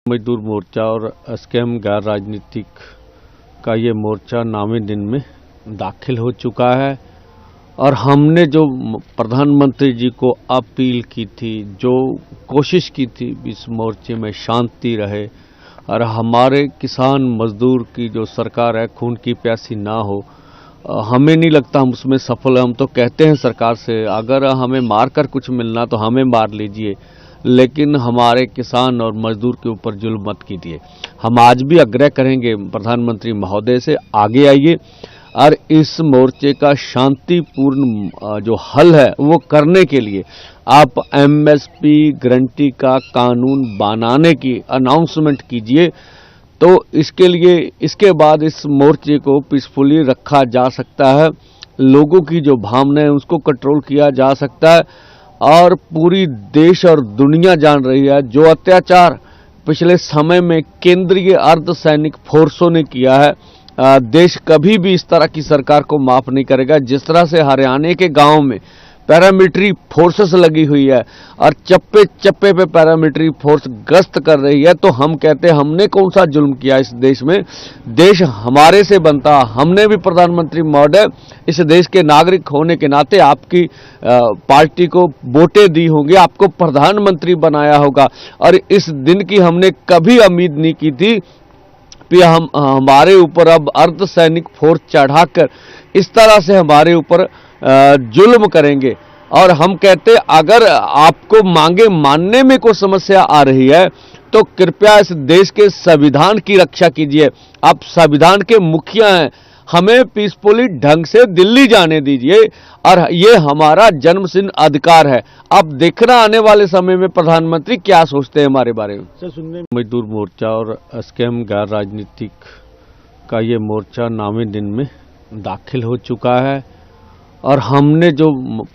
मजदूर मोर्चा और स्कैम गैर राजनीतिक का ये मोर्चा नामे दिन में दाखिल हो चुका है और हमने जो प्रधानमंत्री जी को अपील की थी, जो कोशिश की थी इस मोर्चे में शांति रहे और हमारे किसान मजदूर की जो सरकार है खून की प्यासी ना हो, हमें नहीं लगता हम उसमें सफल हैं। हम तो कहते हैं सरकार से, अगर हमें मार कर कुछ मिलना तो हमें मार लीजिए, लेकिन हमारे किसान और मजदूर के ऊपर जुल्म मत कीजिए। हम आज भी आग्रह करेंगे प्रधानमंत्री महोदय से, आगे आइए और इस मोर्चे का शांतिपूर्ण जो हल है वो करने के लिए आप एमएसपी गारंटी का कानून बनाने की अनाउंसमेंट कीजिए। तो इसके लिए इसके बाद इस मोर्चे को पीसफुली रखा जा सकता है, लोगों की जो भावना है उसको कंट्रोल किया जा सकता है और पूरी देश और दुनिया जान रही है जो अत्याचार पिछले समय में केंद्रीय अर्धसैनिक फोर्सों ने किया है। देश कभी भी इस तरह की सरकार को माफ नहीं करेगा। जिस तरह से हरियाणा के गांव में पैरामिलिट्री फोर्सेस लगी हुई है और चप्पे चप्पे पे पैरामिलिट्री फोर्स गश्त कर रही है, तो हम कहते हैं हमने कौन सा जुल्म किया इस देश में। देश हमारे से बनता, हमने भी प्रधानमंत्री महोदय इस देश के नागरिक होने के नाते आपकी पार्टी को वोटें दी होंगी, आपको प्रधानमंत्री बनाया होगा और इस दिन की हमने कभी उम्मीद नहीं की थी कि हमारे ऊपर अब अर्धसैनिक फोर्स चढ़ाकर इस तरह से हमारे ऊपर जुल्म करेंगे। और हम कहते अगर आपको मांगे मानने में कोई समस्या आ रही है तो कृपया इस देश के संविधान की रक्षा कीजिए। आप संविधान के मुखिया हैं, हमें पीसफुली ढंग से दिल्ली जाने दीजिए और ये हमारा जन्मसिद्ध अधिकार है। अब देखना आने वाले समय में प्रधानमंत्री क्या सोचते हैं हमारे बारे में। सुनने मजदूर मोर्चा और स्कैम गैर राजनीतिक का ये मोर्चा नामे दिन में दाखिल हो चुका है और हमने जो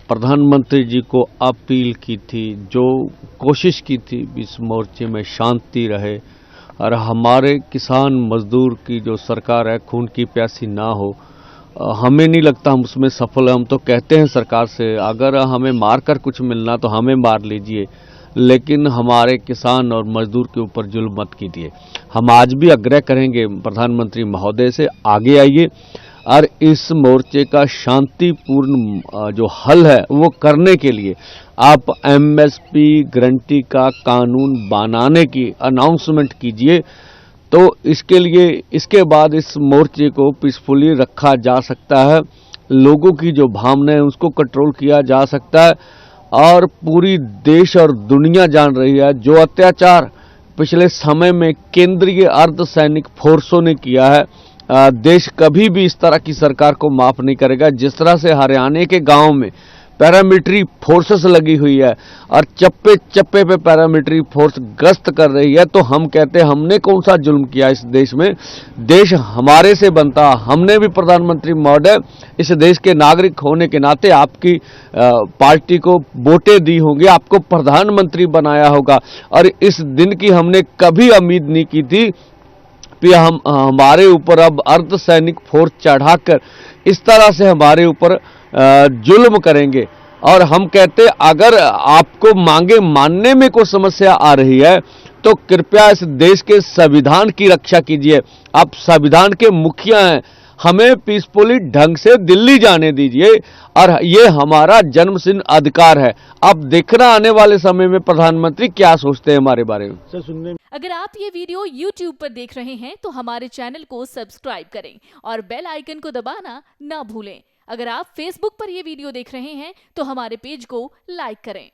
प्रधानमंत्री जी को अपील की थी, जो कोशिश की थी इस मोर्चे में शांति रहे और हमारे किसान मजदूर की जो सरकार है खून की प्यासी ना हो, हमें नहीं लगता हम उसमें सफल हैं। हम तो कहते हैं सरकार से, अगर हमें मार कर कुछ मिलना तो हमें मार लीजिए, लेकिन हमारे किसान और मजदूर के ऊपर जुल्म मत कीजिए। हम आज भी आग्रह करेंगे प्रधानमंत्री महोदय से, आगे आइए और इस मोर्चे का शांतिपूर्ण जो हल है वो करने के लिए आप एमएसपी गारंटी का कानून बनाने की अनाउंसमेंट कीजिए। तो इसके लिए इसके बाद इस मोर्चे को पीसफुली रखा जा सकता है, लोगों की जो भावना है उसको कंट्रोल किया जा सकता है और पूरी देश और दुनिया जान रही है जो अत्याचार पिछले समय में केंद्रीय अर्धसैनिक फोर्सों ने किया है। देश कभी भी इस तरह की सरकार को माफ नहीं करेगा। जिस तरह से हरियाणा के गांव में पैरामिलिट्री फोर्सेस लगी हुई है और चप्पे चप्पे पे पैरामिलिट्री फोर्स गश्त कर रही है, तो हम कहते हैं हमने कौन सा जुल्म किया इस देश में। देश हमारे से बनता, हमने भी प्रधानमंत्री महोदय इस देश के नागरिक होने के नाते आपकी पार्टी को वोटें दी होंगी, आपको प्रधानमंत्री बनाया होगा और इस दिन की हमने कभी उम्मीद नहीं की थी कि हमारे ऊपर अब अर्धसैनिक फोर्स चढ़ाकर इस तरह से हमारे ऊपर जुल्म करेंगे। और हम कहते अगर आपको मांगे मानने में कोई समस्या आ रही है तो कृपया इस देश के संविधान की रक्षा कीजिए। आप संविधान के मुखिया हैं, हमें पीसफुली ढंग से दिल्ली जाने दीजिए और ये हमारा जन्मसिद्ध अधिकार है। अब देखना आने वाले समय में प्रधानमंत्री क्या सोचते हैं हमारे बारे में। सुनने अगर आप ये वीडियो YouTube पर देख रहे हैं तो हमारे चैनल को सब्सक्राइब करें और बेल आइकन को दबाना ना भूलें। अगर आप Facebook पर ये वीडियो देख रहे हैं तो हमारे पेज को लाइक करें।